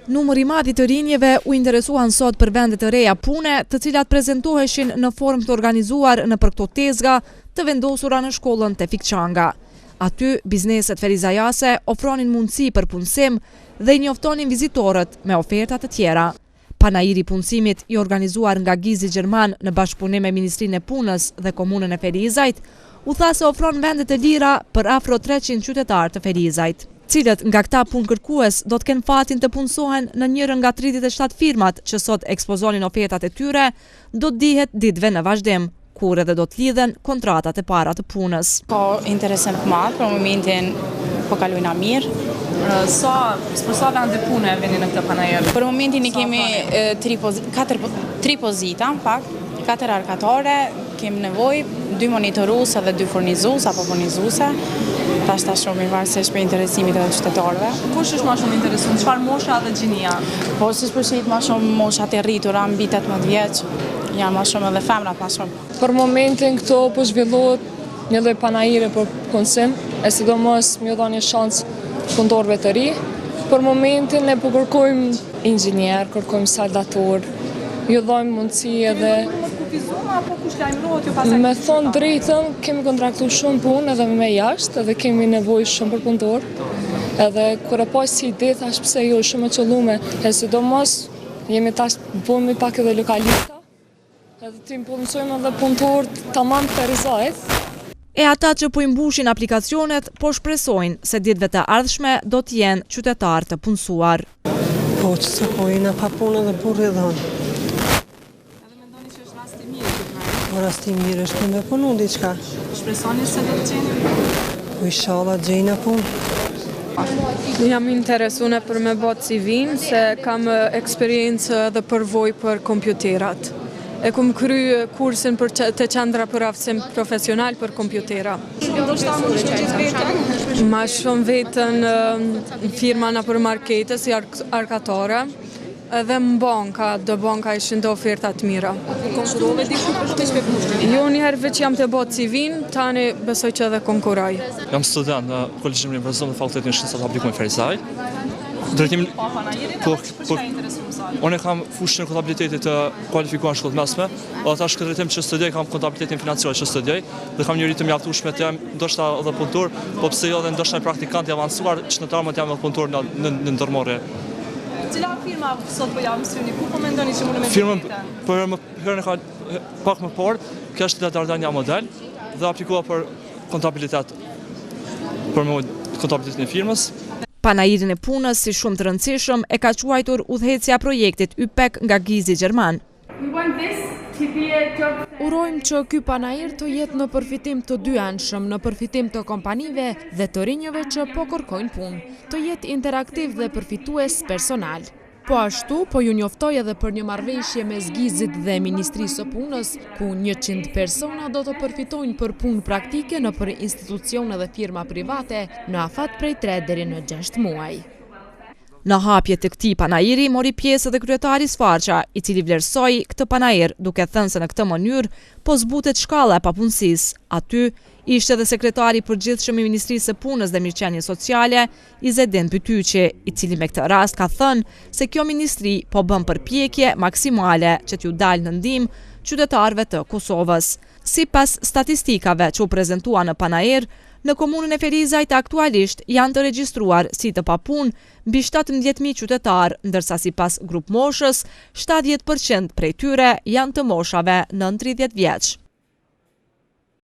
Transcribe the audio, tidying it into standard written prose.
Numri i madh i të rinjeve u interesuan sot për vende të reja pune, të cilat prezantoheshin në formë të organizuar nëpër këto tezga të vendosura në shkollën Tefik Çanga. Aty bizneset ferizajase ofronin mundësi për punësim dhe i njoftonin vizitorët me oferta të tjera. Panajiri i punësimit i organizuar nga Gizi Gjerman në bashkëpunim me Ministrinë e Punës dhe Komunën e Ferizajt, u tha se ofron vende të lira për afro 300 qytetarë të Ferizajt, cilët nga këta punëkërkues do të kenë fatin të punësohen në njërën nga 37 firmat që sot ekspozonin ofertat e tyre, do të dihet ditëve në vazhdim, kur edhe do të lidhen kontratat e para të punës. Ka interesim të madh, për momentin po kalojna mirë. Për sa vende pune vini në këtë panajër? Për momentin i kemi 3 pozita, 4 arkatore, kemi nevojë 2 monitoruese dhe 2 furnizues apo furnizuese. Tash shumë i varësisht për interesimit e qytetarëve. Kush është më shumë interesuar? Çfarë mosha dhe gjinia? Po siç përsërit më shumë moshat e rritura mbi 18 vjeç, janë më shumë edhe femrat më shumë. Për momentin këto po zhvillohet një lloj panajire për punësim, e sidomos më dha një shans punëtorëve të ri. Për momentin ne po kërkojmë inxhinier, kërkojmë saldator, ju dhojmë mundësi edhe me thonë drejtën, kemi kontraktuar shumë punë edhe me jashtë, edhe kemi nevojë shumë për punëtor. Edhe kur e pas si ide thash pse jo, shumë e qëllume, e sidomos jemi tash bëhemi pak edhe lokalista. Edhe tim po mësojmë edhe punëtor tamam Ferizajt. E ata që po i mbushin aplikacionet, po shpresojnë se ditëve të ardhshme do të jenë qytetarë të punësuar. Po që se po jena pa punë dhe burri dhonë. Po rasti mirë është me punu diqka. Shpresoni se do të gjeni? Po inshallah gjejna punë. Jam interesune për me botë CV-n, se kam eksperiencë dhe përvoj për kompjuterat. E kum kry kursin të qendra për aftësim profesional për kompjutera. Ma shumë vetën firma në për markete si arkatore, edhe në banka, dhe banka ishin të ofertat mira. Konkurove diku për shpe pushtë? Jo, njëherë veç jam të botë CV-n, tani besoj që edhe konkuraj. Jam student në Kolegjin Universitetin dhe Fakultetin e Shkencave Aplikime Ferizaj. Drejtim unë kam fushën e kontabilitetit të kualifikuar në shkollë mesme, dhe ata shkë drejtim që studioj kam kontabilitetin financiar që studioj, dhe kam njëri të mjaftueshme të jam ndoshta edhe punëtor, po pse jo dhe ndoshta praktikant i avancuar që në tarë më të jam edhe punëtor në ndërmorje. Cila firma sot po jam mësyni, ku po mendoni që mund me firmën për më herën e ka pak më parë, kjo është Dardania Model dhe aplikua për kontabilitet për kontabilitetin e firmës. Panajirin e punës, si shumë të rëndësishëm, e ka quajtur udhëhecja projektit YPEC nga Gizi Gjerman. Urojmë që ky panajir të jetë në përfitim të dyanshëm, në përfitim të kompanive dhe të rinjëve që po kërkojnë punë, të jetë interaktiv dhe përfitues personal. Po ashtu, po ju njoftoj edhe për një marrëveshje mes Gizit dhe Ministrisë së Punës, ku 100 persona do të përfitojnë për punë praktike në për institucione dhe firma private në afat prej 3 deri në 6 muaj. Në hapje të këtij panajiri mori pjesë edhe kryetari Sfarqa, i cili vlerësoi këtë panajir, duke thënë se në këtë mënyrë po zbutet shkalla e papunësisë. Aty ishte edhe sekretari i përgjithshëm i Ministrisë së Punës dhe Mirëqenies Sociale, Izedin Bytyqi, i cili me këtë rast ka thënë se kjo ministri po bën përpjekje maksimale që t'ju dalë në ndihmë qytetarëve të Kosovës. Sipas statistikave që u prezantuan në panajir, në komunën e Ferizajt aktualisht janë të regjistruar si të papunë mbi 17.000 qytetarë, ndërsa sipas grup moshës, 70% prej tyre janë të moshave nën 30 vjeç.